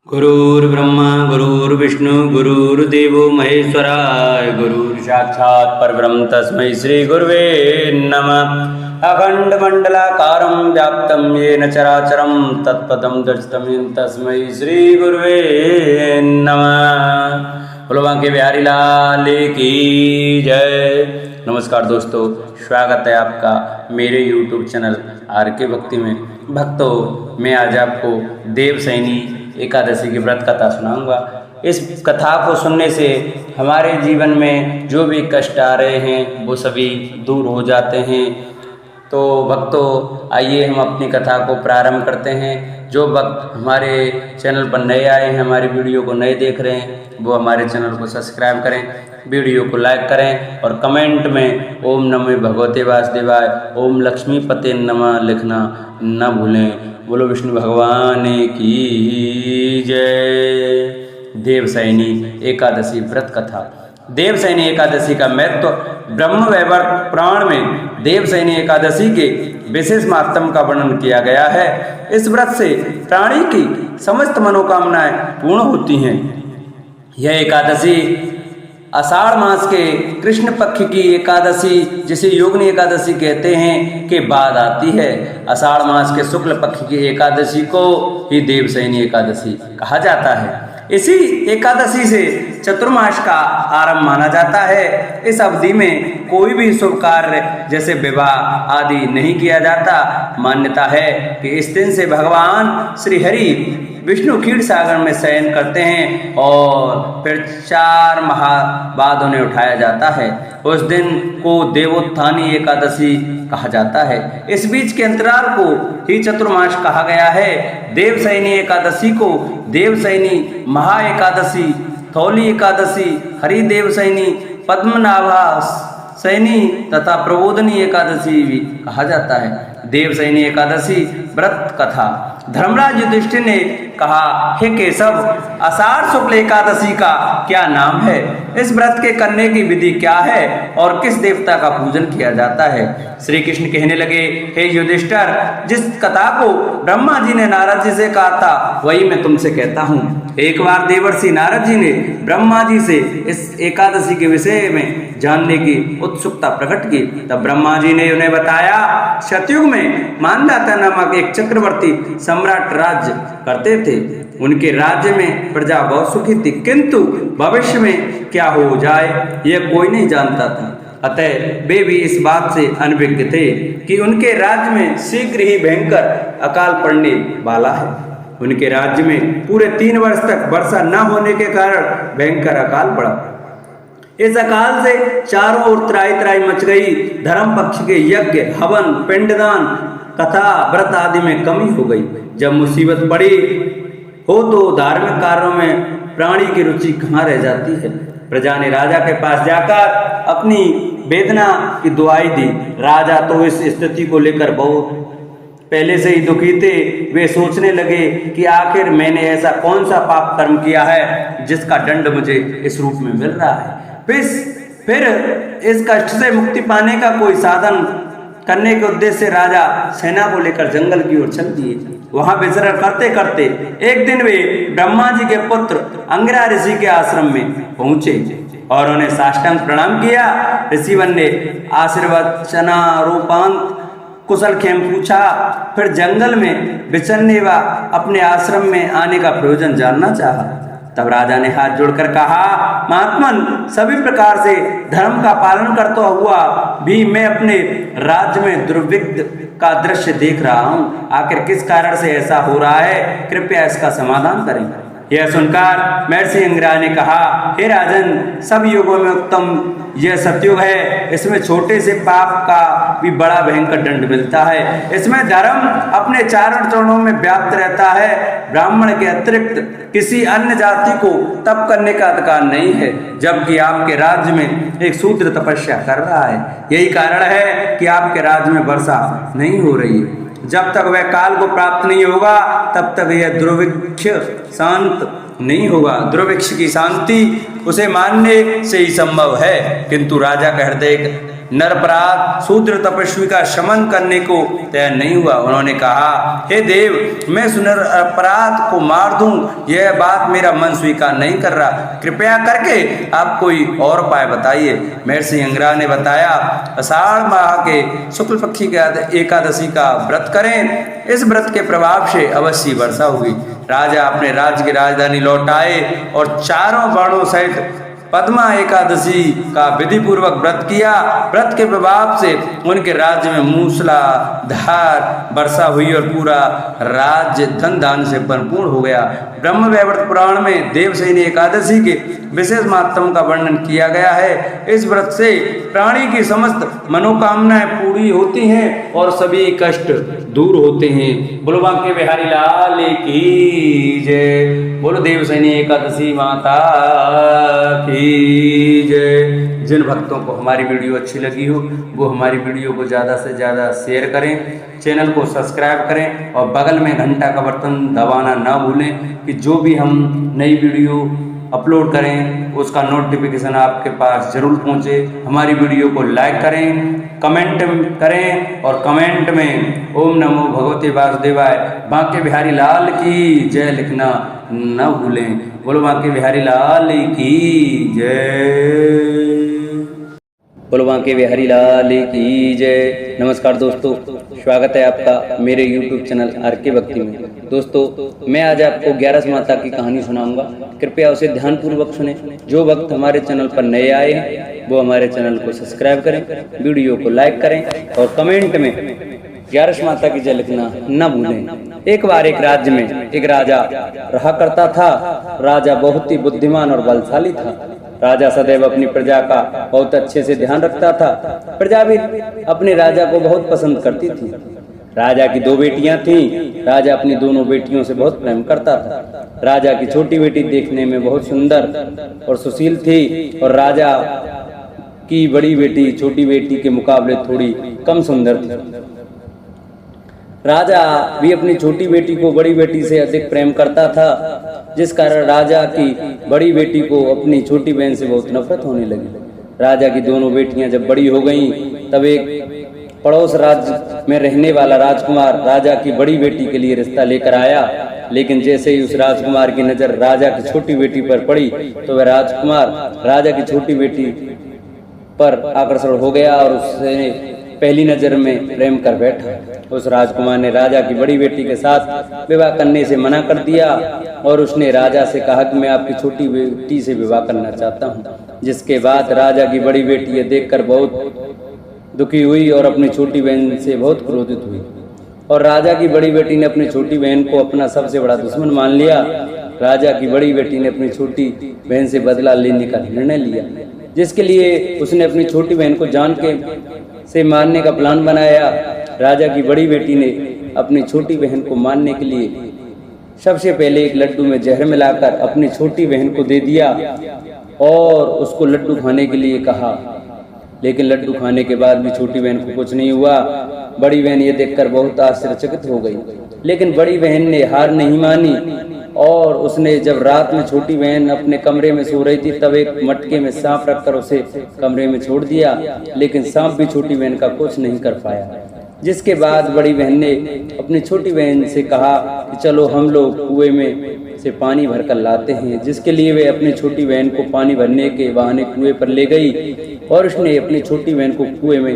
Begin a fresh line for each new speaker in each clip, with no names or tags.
गुरुर्ब्रह्मा गुरुर्विष्णु गुरुर्देवो महेश्वराय गुरुर्साक्षात् परब्रह्म तस्मै श्री गुरुवे नमः। अखण्डमण्डलाकारं व्याप्तं येन चराचरं तत्पदं दर्शितं येन तस्मै श्री गुरुवे नमः। बोलो बांके बिहारी लाल की जय। नमस्कार दोस्तों, स्वागत है आपका मेरे YouTube चैनल आर के भक्ति में। भक्तों, मैं आज आपको देवसैनी एकादशी की व्रत कथा सुनाऊंगा। इस कथा को सुनने से हमारे जीवन में जो भी कष्ट आ रहे हैं वो सभी दूर हो जाते हैं। तो भक्तों, आइए हम अपनी कथा को प्रारंभ करते हैं। जो भक्त हमारे चैनल पर नए आए हैं, हमारी वीडियो को नए देख रहे हैं, वो हमारे चैनल को सब्सक्राइब करें, वीडियो को लाइक करें और कमेंट में ओम नमो भगवते वासुदेवाय, ओम लक्ष्मीपते नमः लिखना न भूलें। बोलो विष्णु भगवान की जय। देवसैनी एकादशी व्रत कथा। देवसैनी एकादशी का महत्व ब्रह्म वैवर्त पुराण में देवसैनी एकादशी के विशेष महात्म का वर्णन किया गया है। इस व्रत से प्राणी की समस्त मनोकामनाएं पूर्ण होती हैं। यह एकादशी आषाढ़ मास के कृष्ण पक्ष की एकादशी, जिसे योगिनी एकादशी कहते हैं, के बाद आती है। आषाढ़ मास के शुक्ल पक्ष की एकादशी को ही देवसैनी एकादशी कहा जाता है। इसी एकादशी से चतुर्मास का आरंभ माना जाता है। इस अवधि में कोई भी शुभ कार्य जैसे विवाह आदि नहीं किया जाता। मान्यता है कि इस दिन से भगवान श्री हरि विष्णु क्षीर सागर में शयन करते हैं और फिर 4 माह बाद उन्हें उठाया जाता है। उस दिन को देवोत्थानी एकादशी कहा जाता है। इस बीच के अंतराल को ही चतुर्मास कहा गया है। देवसैनी एकादशी को देवसैनी महा एकादशी, थौली एकादशी, हरि देवसैनी, पद्मनाभा सैनी तथा प्रबोधनी एकादशी भी कहा जाता है। देवसैनी एकादशी व्रत कथा। धर्मराज युधिष्ठिर ने कहा, हे केशव, आषाढ़ शुक्ल एकादशी का क्या नाम है? इस व्रत के करने की विधि क्या है और किस देवता का पूजन किया जाता है? श्री कृष्ण कहने लगे, हे युधिष्ठिर, जिस कथा को ब्रह्मा जी ने नारद जी से कहा था वही मैं तुमसे कहता हूँ। एक बार देवर्षि नारद जी ने ब्रह्मा जी से इस एकादशी के विषय में जानने की उत्सुकता प्रकट की। तब ब्रह्मा जी ने उन्हें बताया, सतयुग में मानदाता नामक एक चक्रवर्ती सम्राट राज्य करते थे। उनके राज्य में प्रजा बहुत सुखी थी, किंतु भविष्य में क्या हो जाए यह कोई नहीं जानता था। अतः वे भी इस बात से अनभिज्ञ थे कि उनके राज्य में शीघ्र ही भयंकर अकाल पड़ने वाला है। उनके राज्य में पूरे 3 वर्ष तक वर्षा न होने के कारण भयंकर अकाल पड़ा। इस अकाल से चारों ओर त्राही त्राही मच गई। धर्म पक्ष के यज्ञ, हवन, पिंडदान, कथा, व्रत आदि में कमी हो गई। जब मुसीबत पड़ी हो तो धार्मिक कार्यों में प्राणी की रुचि कहाँ रह जाती है। प्रजा ने राजा के पास जाकर अपनी वेदना की दुआई दी। राजा तो इस स्थिति को लेकर बहुत पहले से ही दुखी थे। वे सोचने लगे कि आखिर मैंने ऐसा कौन सा पाप कर्म किया है जिसका दंड मुझे इस रूप में मिल रहा है। फिर इस कष्ट से मुक्ति पाने का कोई साधन करने के उद्देश्य से राजा सेना को लेकर जंगल की ओर चल दिए। वहां विचरण करते करते एक दिन वे ब्रह्मा जी के पुत्र अंगिरा ऋषि के आश्रम में पहुंचे और उन्हें साष्टांग प्रणाम किया। ऋषिवन ने आशीर्वचना रूपांत कुशल खेम पूछा। फिर जंगल में विचरने व अपने आश्रम में आने का प्रयोजन जानना चाहा। तब राजा ने हाथ जोड़कर कहा, महात्मन, सभी प्रकार से धर्म का पालन करता हुआ भी मैं अपने राज्य में दुर्भिक्ष का दृश्य देख रहा हूँ। आखिर किस कारण से ऐसा हो रहा है? कृपया इसका समाधान करें। यह सुनकर महर्षि अंगिरा ने कहा, हे राजन, सब युगों में उत्तम यह सतयुग है। इसमें छोटे से पाप का भी बड़ा भयंकर दंड मिलता है। इसमें धर्म अपने चारण चरणों में व्याप्त रहता है। ब्राह्मण के अतिरिक्त किसी अन्य जाति को तप करने का अधिकार नहीं है, जबकि आपके राज्य में एक शूद्र तपस्या कर रहा है। यही कारण है कि आपके राज्य में वर्षा नहीं हो रही है। जब तक वह काल को प्राप्त नहीं होगा तब तक यह दुर्भिक्ष शांत नहीं होगा। दुर्भिक्ष की शांति उसे मानने से ही संभव है, किंतु राजा का हृदय निरपराध शूद्र तपस्वी का शमन करने को तैयार नहीं हुआ। उन्होंने कहा, हे देव, मैं उस निरपराध को मार दूं, यह बात मेरा मन स्वीकार नहीं कर रहा। कृपया करके आप कोई और उपाय बताइए। महर्षि अंगिरा ने बताया, आषाढ़ माह के शुक्ल पक्ष की एकादशी का व्रत करें। इस व्रत के प्रभाव से अवश्य वर्षा होगी। राजा अपने राज्य की राजधानी लौट आए और चारों वर्णों सहित पद्मा एकादशी का विधि पूर्वक व्रत किया। व्रत के प्रभाव से उनके राज्य में मूसलाधार वर्षा हुई और पूरा राज्य धन धान्य से परिपूर्ण हो गया। ब्रह्म वैवर्त पुराण में देवशयनी एकादशी के विशेष महात्म का वर्णन किया गया है। इस व्रत से प्राणी की समस्त मनोकामनाएं पूरी होती हैं और सभी कष्ट दूर होते हैं। बोलो बांके बिहारी लाल की जय। बोलो देवशयनी एकादशी माता की जय। जिन भक्तों को हमारी वीडियो अच्छी लगी हो वो हमारी वीडियो को ज़्यादा से ज़्यादा शेयर करें, चैनल को सब्सक्राइब करें और बगल में घंटा का बटन दबाना ना भूलें कि जो भी हम नई वीडियो अपलोड करें उसका नोटिफिकेशन आपके पास जरूर पहुंचे। हमारी वीडियो को लाइक करें, कमेंट करें और कमेंट में ओम नमो भगवते वासुदेवाय बांके बिहारी लाल की जय लिखना न भूलें। बोलो बांके बिहारी लाल की जय। बोलो बांके बिहारी लाल की जय। नमस्कार दोस्तों, स्वागत है आपका मेरे YouTube चैनल RK भक्ति में। दोस्तों, मैं आज आपको 11 माता की कहानी सुनाऊंगा। कृपया उसे ध्यानपूर्वक सुने। जो भक्त हमारे चैनल पर नए आए हैं वो हमारे चैनल को सब्सक्राइब करें, वीडियो को लाइक करें और कमेंट में 11 माता की जय लिखना न भूलें। एक बार एक राज्य में एक राजा रहा करता था। राजा बहुत ही बुद्धिमान और बलशाली था। राजा सदैव अपनी प्रजा का बहुत अच्छे से ध्यान रखता था। प्रजा भी अपने राजा को बहुत पसंद करती थी। राजा की 2 बेटियां थीं। राजा अपनी दोनों बेटियों से बहुत प्रेम करता था। राजा की छोटी बेटी देखने में बहुत सुंदर और सुशील थी और राजा की बड़ी बेटी छोटी बेटी के मुकाबले थोड़ी कम सुंदर थी। राजा भी अपनी छोटी बेटी को बड़ी बेटी से अधिक प्रेम करता था, जिस कारण राजा की बड़ी बेटी को अपनी छोटी बहन से बहुत नफरत होने लगी। राजा की दोनों बेटियां जब बड़ी हो गईं, तब एक पड़ोस राज्य में रहने वाला राजकुमार राजा की बड़ी बेटी के लिए रिश्ता लेकर आया। लेकिन जैसे ही उस राजकुमार की नजर राजा की छोटी बेटी पर पड़ी तो वह राजकुमार राजा की छोटी बेटी पर आकर्षण हो गया और उसने पहली नजर में प्रेम कर बैठा। उस राजकुमार ने राजा की बड़ी बेटी के साथ विवाह करने से मना कर दिया और उसने राजा से कहा कि मैं आपकी छोटी बेटी से विवाह करना चाहता हूँ। जिसके बाद राजा की बड़ी बेटी ये देखकर बहुत दुखी हुई और अपनी छोटी बहन से बहुत क्रोधित हुई और राजा की बड़ी बेटी ने अपनी छोटी बहन को अपना सबसे बड़ा दुश्मन मान लिया। राजा की बड़ी बेटी ने अपनी छोटी बहन से बदला लेने का निर्णय लिया, जिसके लिए उसने अपनी छोटी बहन को जान के से मारने का प्लान बनाया। राजा की बड़ी बेटी ने अपनी छोटी बहन को मारने के लिए सबसे पहले एक लड्डू में जहर मिलाकर अपनी छोटी बहन को दे दिया और उसको लड्डू खाने के लिए कहा। लेकिन लड्डू खाने के बाद भी छोटी बहन को कुछ नहीं हुआ। बड़ी बहन ये देखकर बहुत आश्चर्यचकित हो गई, लेकिन बड़ी बहन ने हार नहीं मानी और उसने जब रात में छोटी बहन अपने कमरे में सो रही थी तब एक मटके में सांप रखकर उसे कमरे में छोड़ दिया। लेकिन सांप भी छोटी बहन का कुछ नहीं कर पाया। जिसके बाद बड़ी बहन ने अपनी छोटी बहन से कहा कि चलो हम लोग कुएं में से पानी भरकर लाते हैं, जिसके लिए वे अपनी छोटी बहन को पानी भरने के बहाने कुएं पर ले गई और उसने अपनी छोटी बहन को कुएं में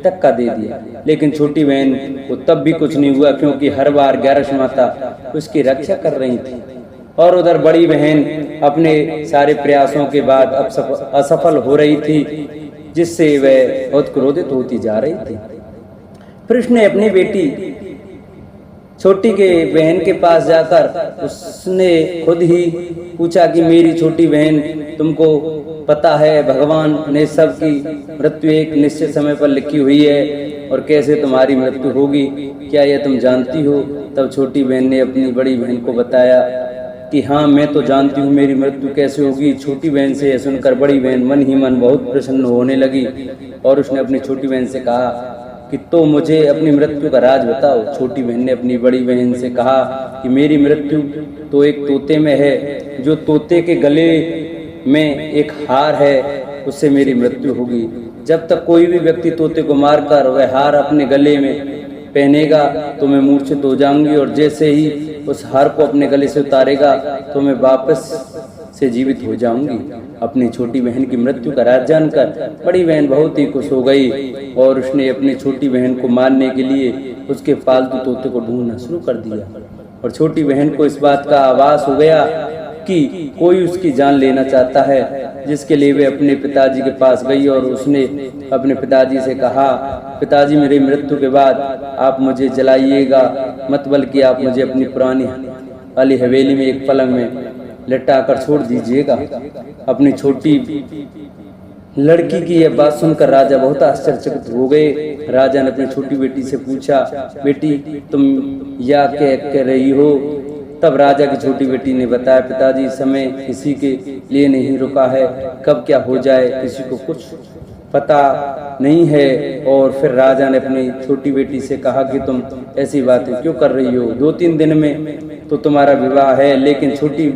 धक्का दे दिया। लेकिन छोटी बहन को तब भी कुछ नहीं हुआ, क्योंकि हर बार 11 माता उसकी रक्षा कर रही थी। और उधर बड़ी बहन अपने सारे प्रयासों के बाद असफल हो रही थी, जिससे वह बहुत क्रोधित होती जा रही थी। फिर उसने अपनी बेटी छोटी के बहन के पास जाकर उसने खुद ही पूछा कि मेरी छोटी बहन, तुमको पता है भगवान ने सबकी मृत्यु एक निश्चित समय पर लिखी हुई है और कैसे तुम्हारी मृत्यु होगी, क्या यह तुम जानती हो? तब छोटी बहन ने अपनी बड़ी बहन को बताया कि हाँ, मैं तो जानती हूँ मेरी मृत्यु कैसे होगी। छोटी बहन से यह सुनकर बड़ी बहन मन ही मन बहुत प्रसन्न होने लगी और उसने अपनी छोटी बहन से कहा कि तो मुझे अपनी मृत्यु का राज बताओ। छोटी बहन ने अपनी बड़ी बहन से कहा कि मेरी मृत्यु तो एक तोते में है, जो तोते के गले में एक हार है, उससे मेरी मृत्यु होगी।
जब तक कोई भी व्यक्ति तोते को मारकर वह हार अपने गले में पहनेगा तो मैं मूर्छित हो जाऊंगी, और जैसे ही उस हार को अपने गले से उतारेगा तो मैं वापस से जीवित हो जाऊंगी। अपनी छोटी बहन की मृत्यु का राज जानकर बड़ी बहन बहुत ही खुश हो गई और उसने अपनी छोटी बहन को मारने के लिए उसके पालतू तोते को ढूंढना शुरू कर दिया। और छोटी बहन को इस बात का आभास हो गया कि कोई उसकी जान लेना चाहता है, जिसके लिए वे अपने पिताजी के पास गई और उसने अपने पिताजी से कहा, पिताजी मेरी मृत्यु के बाद आप मुझे जलाइएगा मत, बल्कि आप मुझे अपनी पुरानी वाली हवेली में एक पलंग में लटा कर छोड़ दीजिएगा। अपनी छोटी लड़की की यह बात सुनकर राजा बहुत आश्चर्यचकित हो गए। राजा ने अपनी छोटी बेटी से पूछा, बेटी तुम या क्या कह रही हो? तब राजा की छोटी बेटी ने बताया, पिताजी समय किसी के लिए नहीं रुका है, कब क्या हो जाए किसी को कुछ पता नहीं है। और फिर राजा ने अपनी छोटी बेटी से कहा कि तुम ऐसी बातें क्यों कर रही हो, 2-3 दिन में तो तुम्हारा विवाह है। लेकिन छोटी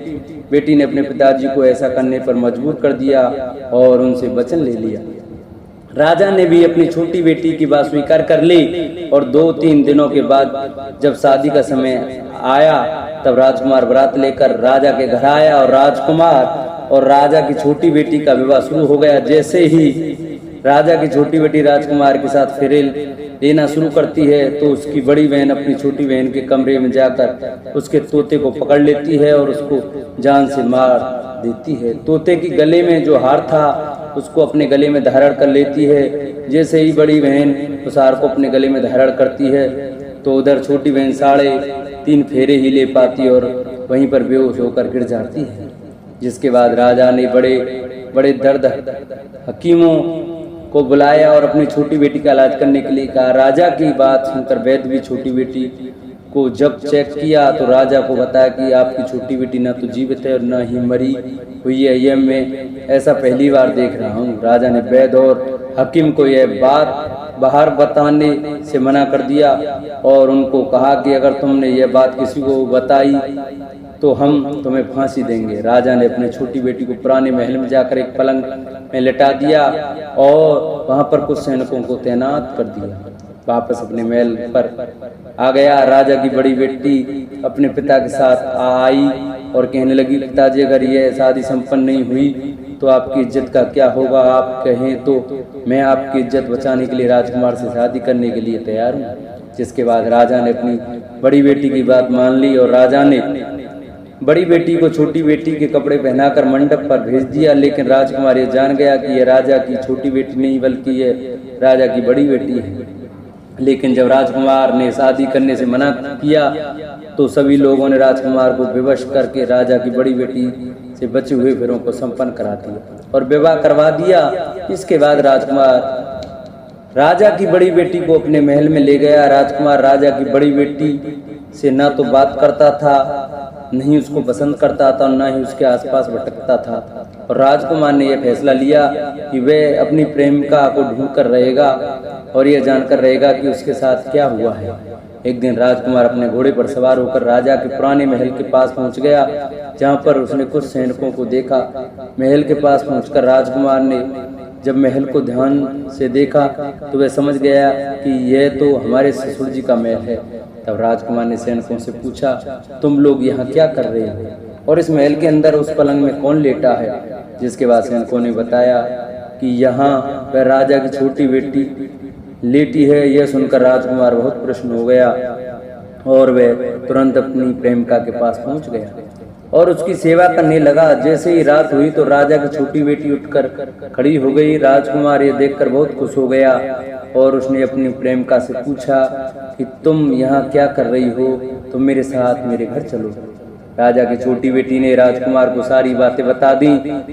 बेटी ने अपने पिताजी को ऐसा करने पर मजबूर कर दिया और उनसे वचन ले लिया। राजा ने भी अपनी छोटी बेटी की बात स्वीकार कर ली और 2-3 दिनों के बाद जब शादी का समय आया तब राजकुमार बारात लेकर राजा के घर आया और राजकुमार और राजा की छोटी बेटी का विवाह शुरू हो गया। जैसे ही राजा की छोटी बेटी राजकुमार के साथ फेरे लेना शुरू करती है तो उसकी बड़ी बहन अपनी छोटी बहन के कमरे में जाकर उसके तोते को पकड़ लेती है और उसको जान से मार देती है। तोते की गले में जो हार था उसको अपने गले में धारण कर लेती है। जैसे ही बड़ी बहन उस हार को अपने गले में धारण करती है तो उधर छोटी बहन 3.5 फेरे ही ले पाती और वहीं पर बेहोश होकर गिर जाती है। जिसके बाद राजा ने बड़े दर्द हकीमों को बुलाया और अपनी छोटी बेटी का इलाज करने के लिए कहा। राजा की बात सुनकर वैद्य भी छोटी बेटी को जब चेक किया तो राजा को बताया कि आपकी छोटी बेटी न तो जीवित है और न ही मरी हुई है, यह मैं ऐसा पहली बार देख रहा हूँ। राजा ने वैद्य और हकीम को यह बात बाहर बताने से मना कर दिया और उनको कहा कि अगर तुमने यह बात किसी को बताई तो हम तुम्हें फांसी देंगे। राजा ने अपनी छोटी बेटी को पुराने महल में जाकर एक पलंग में लिटा दिया और वहां पर कुछ सैनिकों को तैनात कर दिया। वापस अपने महल पर आ गया। राजा की बड़ी बेटी अपने पिता के साथ आई और कहने लगी, पिताजी अगर यह शादी संपन्न नहीं हुई तो आपकी इज्जत का क्या होगा? आप कहें तो मैं आपकी इज्जत बचाने के लिए राजकुमार से शादी करने के लिए तैयार हूँ। जिसके बाद राजा ने अपनी बड़ी बेटी की बात मान ली और राजा ने बड़ी बेटी को छोटी बेटी के कपड़े पहनाकर मंडप पर भेज दिया। लेकिन राजकुमार ये जान गया कि यह राजा की छोटी बेटी नहीं बल्कि यह राजा की बड़ी बेटी है। लेकिन जब राजकुमार ने शादी करने से मना किया तो सभी लोगों ने राजकुमार को विवश करके राजा की बड़ी बेटी से बचे हुए फेरों को संपन्न करा दिया और विवाह करवा दिया। इसके बाद राजकुमार राजा की बड़ी बेटी को अपने महल में ले गया। राजकुमार राजा की बड़ी बेटी से न तो बात करता था, नहीं उसको पसंद करता था, न ही उसके आसपास भटकता था। और राजकुमार ने यह फैसला लिया कि वह अपनी प्रेमिका को ढूंढ कर रहेगा और यह जानकर रहेगा कि उसके साथ क्या हुआ है। एक दिन राजकुमार अपने घोड़े पर सवार होकर राजा के पुराने महल के पास पहुंच गया, जहां पर उसने कुछ सैनिकों को देखा। महल के पास पहुंचकर राजकुमार ने जब महल को ध्यान से देखा तो वह समझ गया कि यह तो हमारे ससुर जी का महल है। तब राजकुमार ने सैनिकों से पूछा, तुम लोग यहाँ क्या कर रहे हो और इस महल के अंदर उस पलंग में कौन लेटा है? जिसके बाद सैनिकों ने बताया कि यहाँ वह राजा की छोटी बेटी लेटी है। यह सुनकर राजकुमार बहुत प्रसन्न हो गया और वह तुरंत अपनी प्रेमिका के पास पहुंच गया और उसकी सेवा करने लगा। जैसे ही रात हुई तो राजा की छोटी बेटी उठकर खड़ी हो गई। राजकुमार ये देखकर बहुत खुश हो गया और उसने अपनी प्रेमिका से पूछा कि तुम यहाँ क्या कर रही हो? तुम मेरे साथ मेरे घर चलो। राजा की छोटी बेटी ने राजकुमार को सारी बातें बता दी।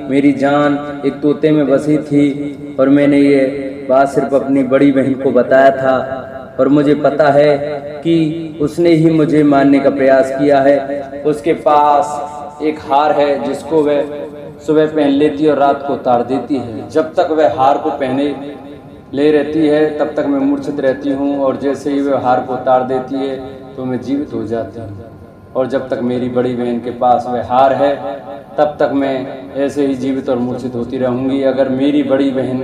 मेरी जान एक तोते में बसी थी और मैंने ये बात सिर्फ अपनी बड़ी बहन को बताया था और मुझे पता है कि उसने ही मुझे मारने का प्रयास किया है। उसके पास एक हार है जिसको वह सुबह पहन लेती है और रात को उतार देती है। जब तक वह हार को पहने ले रहती है तब तक मैं मूर्छित रहती हूँ और जैसे ही वह हार को उतार देती है तो मैं जीवित हो जाती हूँ। और जब तक मेरी बड़ी बहन के पास वह हार है तब तक मैं ऐसे ही जीवित और मूर्छित होती रहूँगी। अगर मेरी बड़ी बहन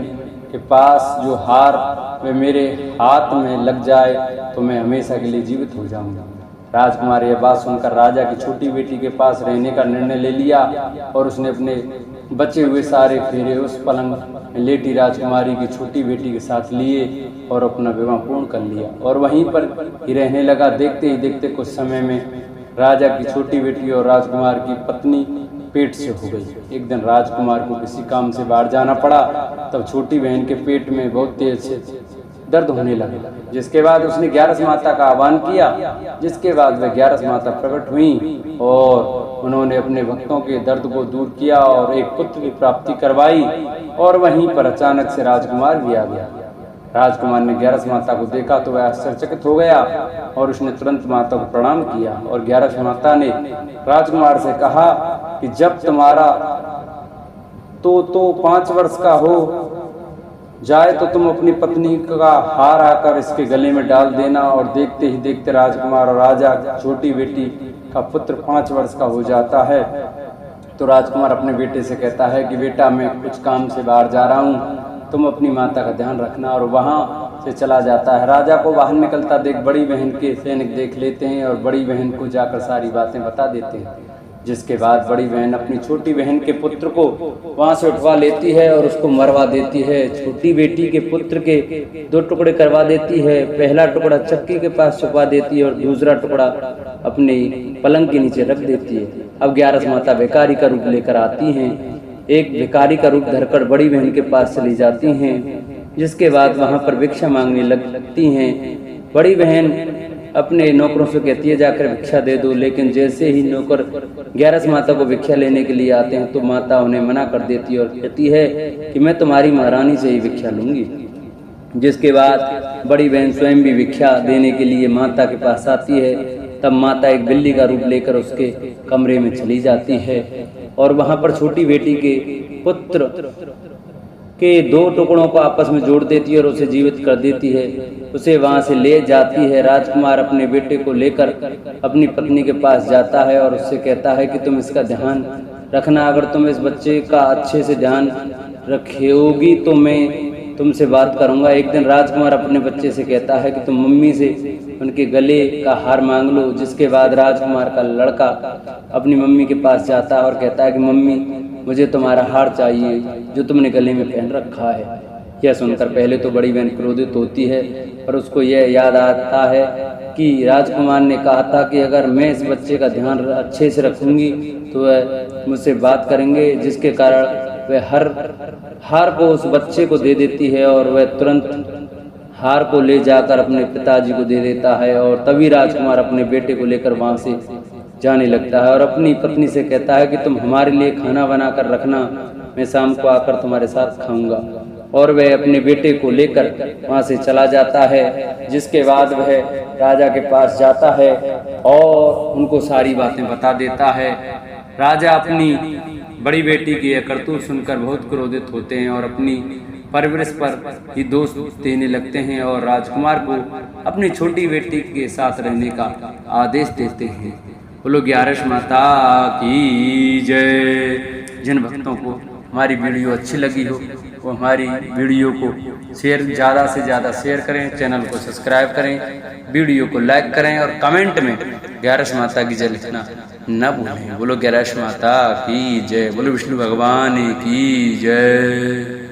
के पास जो हार वे मेरे हाथ में लग जाए तो मैं हमेशा के लिए जीवित हो जाऊंगा। राजकुमार यह बात सुनकर राजा की छोटी बेटी के पास रहने का निर्णय ले लिया और उसने अपने बचे हुए सारे फेरे उस पलंग में लेटी राजकुमारी की छोटी बेटी के साथ लिए और अपना विवाह पूर्ण कर लिया और वहीं पर ही रहने लगा। देखते ही देखते कुछ समय में राजा की छोटी बेटी और राजकुमार की पत्नी पेट से हो गई। एक दिन राजकुमार को किसी काम से बाहर जाना पड़ा, तब छोटी बहन के पेट में बहुत तेज से दर्द होने लगा, जिसके बाद उसने 11 माता का आह्वान किया, जिसके बाद वह 11 माता प्रकट हुई और उन्होंने अपने भक्तों के दर्द को दूर किया और एक पुत्र की प्राप्ति करवाई। और वहीं पर अचानक से राजकुमार भी आ गया। राजकुमार ने 11 माता को देखा तो वह आश्चर्यचकित हो गया और उसने तुरंत माता को प्रणाम किया और 11 माता ने राजकुमार से कहा कि जब तुम्हारा तो 5 वर्ष का हो जाए तो तुम अपनी पत्नी का हार आकर इसके गले में डाल देना। और देखते ही देखते राजकुमार और राजा छोटी बेटी का पुत्र 5 वर्ष का हो जाता है। तो राजकुमार अपने बेटे से कहता है कि बेटा मैं कुछ काम से बाहर जा रहा हूँ, तुम अपनी माता का ध्यान रखना, और वहाँ से चला जाता है। राजा को बाहर निकलता देख बड़ी बहन के सैनिक देख लेते हैं और बड़ी बहन को जाकर सारी बातें बता देते हैं, जिसके बाद बड़ी बहन अपनी छोटी बहन के पुत्र को वहां से उठवा लेती है और उसको मरवा देती है। छोटी बेटी के पुत्र के 2 टुकड़े करवा देती है, पहला टुकड़ा चक्की के पास छुपा देती है और दूसरा टुकड़ा अपने पलंग के नीचे रख देती है। अब 11 माता भिखारी का रूप लेकर आती हैं, एक भिखारी का रूप धरकर बड़ी बहन के पास चली जाती हैं, जिसके बाद वहां पर भिक्षा मांगने लगती हैं। बड़ी बहन अपने नौकरों से कहती है जाकर भिक्षा दे दो, लेकिन जैसे ही नौकर 11 माता को भिक्षा लेने के लिए आते हैं तो माता उन्हें मना कर देती है और कहती है कि मैं तुम्हारी महारानी से ही भिक्षा लूंगी। जिसके बाद बड़ी बहन स्वयं भी भिक्षा देने के लिए माता के पास आती है। तब माता एक बिल्ली का रूप लेकर उसके कमरे में चली जाती है और वहां पर छोटी बेटी के पुत्र के 2 टुकड़ों को आपस में जोड़ देती है और उसे जीवित कर देती है। उसे वहां से ले जाती है। राजकुमार अपने बेटे को लेकर अपनी पत्नी के पास जाता है और उससे कहता है कि तुम इसका ध्यान रखना, अगर तुम इस बच्चे का अच्छे से ध्यान रखोगी तो मैं तुमसे बात करूंगा। एक दिन राजकुमार अपने बच्चे से कहता है कि तुम मम्मी से उनके गले का हार मांग लो। जिसके बाद राजकुमार का लड़का अपनी मम्मी के पास जाता है और कहता है कि मम्मी मुझे तुम्हारा हार चाहिए जो तुमने गले में पहन रखा है। यह सुनकर पहले तो बड़ी बहन क्रोधित होती है, पर उसको यह याद आता है कि राजकुमार ने कहा था कि अगर मैं इस बच्चे का ध्यान अच्छे से रखूंगी तो वह मुझसे बात करेंगे, जिसके कारण वह हार को उस बच्चे को दे देती है और वह तुरंत हार को ले जाकर अपने पिताजी को दे देता है। और तभी राजकुमार अपने बेटे को लेकर वहां से जाने लगता है और अपनी पत्नी से कहता है कि तुम हमारे लिए खाना बना कर रखना, मैं शाम को आकर तुम्हारे साथ खाऊंगा। और वह अपने बेटे को लेकर वहां से चला जाता है। जिसके बाद वह राजा के पास जाता है और उनको सारी बातें बता देता है। राजा अपनी बड़ी बेटी की यह करतूत सुनकर बहुत क्रोधित होते हैं और अपनी परवरिश पर ही दोष देने लगते हैं और राजकुमार को अपनी छोटी बेटी के साथ रहने का आदेश देते हैं। बोलो 11 माता की जय। जिन भक्तों को हमारी वीडियो अच्छी लगी हो वो हमारी वीडियो को ज़्यादा से ज़्यादा शेयर करें, चैनल को सब्सक्राइब करें, वीडियो को लाइक करें और कमेंट में 11 माता की जय लिखना न भूलें। बोलो 11 माता की जय। बोलो विष्णु भगवान की जय।